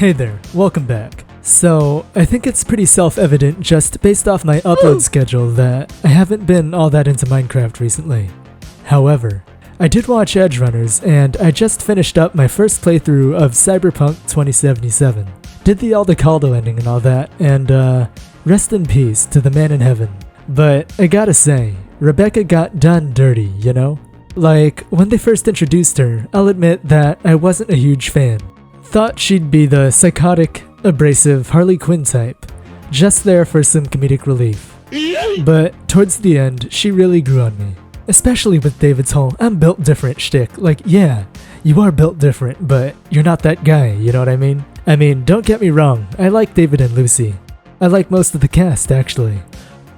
Hey there, welcome back. So, I think it's pretty self-evident just based off my upload schedule that I haven't been all that into Minecraft recently. However, I did watch Edgerunners and I just finished up my first playthrough of Cyberpunk 2077. Did the Aldecaldo ending and all that, and rest in peace to the man in heaven. But I gotta say, Rebecca got done dirty, you know? Like, when they first introduced her, I'll admit that I wasn't a huge fan. Thought she'd be the psychotic, abrasive Harley Quinn type, just there for some comedic relief. But towards the end, she really grew on me. Especially with David's whole "I'm built different" shtick. Like, yeah, you are built different, but you're not that guy, you know what I mean? I mean, don't get me wrong, I like David and Lucy. I like most of the cast, actually.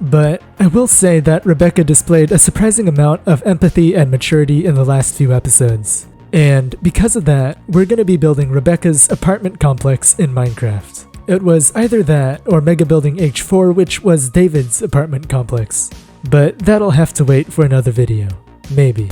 But I will say that Rebecca displayed a surprising amount of empathy and maturity in the last few episodes. And because of that, we're gonna be building Rebecca's apartment complex in Minecraft. It was either that or Mega Building H4, which was David's apartment complex. But that'll have to wait for another video. Maybe.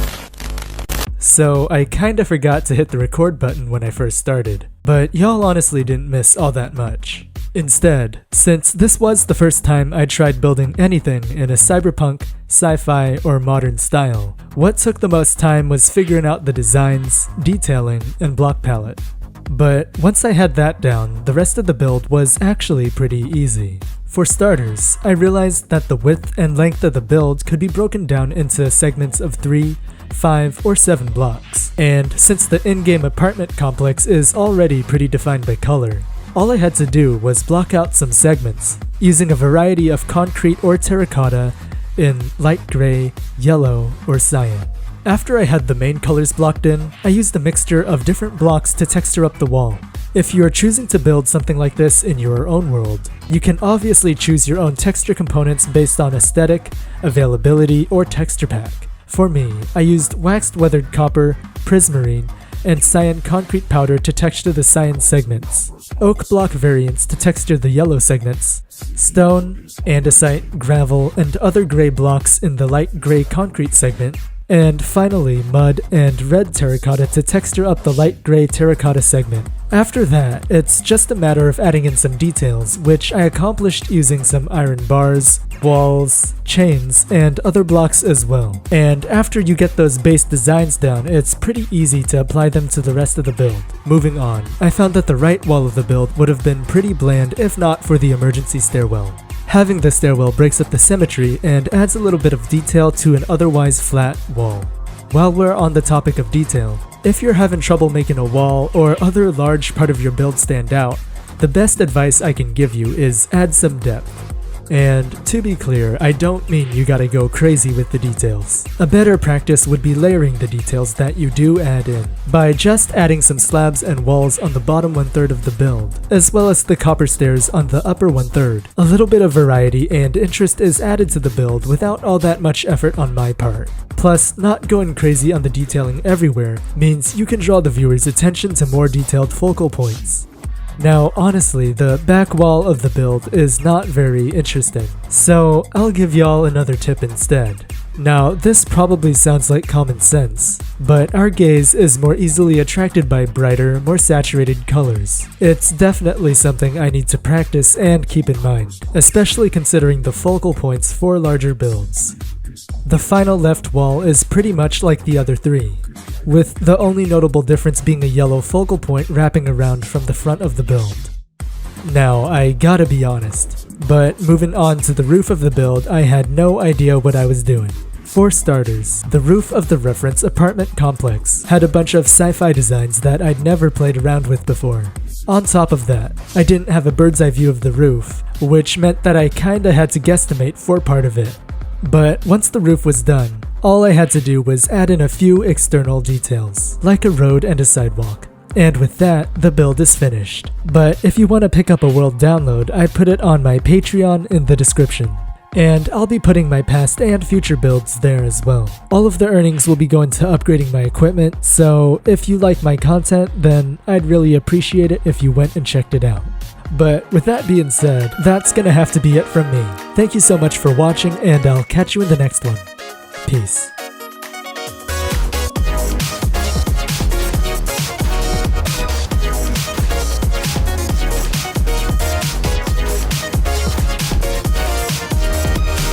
So I kinda forgot to hit the record button when I first started, but y'all honestly didn't miss all that much. Instead, since this was the first time I tried building anything in a cyberpunk, sci-fi, or modern style, what took the most time was figuring out the designs, detailing, and block palette. But once I had that down, the rest of the build was actually pretty easy. For starters, I realized that the width and length of the build could be broken down into segments of 3, 5, or 7 blocks. And since the in-game apartment complex is already pretty defined by color, all I had to do was block out some segments, using a variety of concrete or terracotta in light gray, yellow, or cyan. After I had the main colors blocked in, I used a mixture of different blocks to texture up the wall. If you are choosing to build something like this in your own world, you can obviously choose your own texture components based on aesthetic, availability, or texture pack. For me, I used waxed weathered copper, prismarine, and cyan concrete powder to texture the cyan segments, oak block variants to texture the yellow segments, stone, andesite, gravel, and other gray blocks in the light gray concrete segment, and finally mud and red terracotta to texture up the light gray terracotta segment. After that, it's just a matter of adding in some details, which I accomplished using some iron bars, walls, chains, and other blocks as well. And after you get those base designs down, it's pretty easy to apply them to the rest of the build. Moving on, I found that the right wall of the build would have been pretty bland if not for the emergency stairwell. Having the stairwell breaks up the symmetry and adds a little bit of detail to an otherwise flat wall. While we're on the topic of detail, if you're having trouble making a wall or other large part of your build stand out, the best advice I can give you is add some depth. And to be clear, I don't mean you gotta go crazy with the details. A better practice would be layering the details that you do add in, by just adding some slabs and walls on the bottom 1/3 of the build, as well as the copper stairs on the upper 1/3. A little bit of variety and interest is added to the build without all that much effort on my part. Plus, not going crazy on the detailing everywhere means you can draw the viewer's attention to more detailed focal points. Now, honestly, the back wall of the build is not very interesting, so I'll give y'all another tip instead. Now, this probably sounds like common sense, but our gaze is more easily attracted by brighter, more saturated colors. It's definitely something I need to practice and keep in mind, especially considering the focal points for larger builds. The final left wall is pretty much like the other three, with the only notable difference being a yellow focal point wrapping around from the front of the build. Now, I gotta be honest, but moving on to the roof of the build, I had no idea what I was doing. For starters, the roof of the reference apartment complex had a bunch of sci-fi designs that I'd never played around with before. On top of that, I didn't have a bird's eye view of the roof, which meant that I kinda had to guesstimate for part of it. But once the roof was done, all I had to do was add in a few external details, like a road and a sidewalk. And with that, the build is finished. But if you want to pick up a world download, I put it on my Patreon in the description. And I'll be putting my past and future builds there as well. All of the earnings will be going to upgrading my equipment, so if you like my content, then I'd really appreciate it if you went and checked it out. But with that being said, that's gonna have to be it from me. Thank you so much for watching, and I'll catch you in the next one. Peace.